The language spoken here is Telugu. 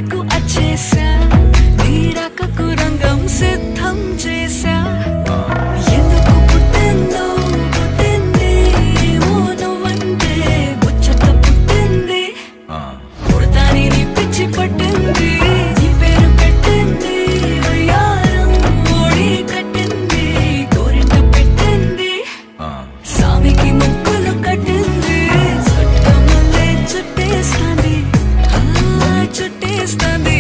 నీకు అచ్చేసా నీరాకకు రంగం సిద్ధం చేసా ఎందుకు పుట్టిందో పుట్టింది ఏమో నువ్వంటే ముచ్చట పుట్టింది పుడతాని నీ పిచ్చి పట్టింది నీ పేరు పెట్టింది వయ్యారం ఓడి కట్టింది గోరింట పెట్టింది సామికి ముక్కులు కట్టింది చుట్టమల్లే చుట్టేస్తాంది చుట్టేస్తాంది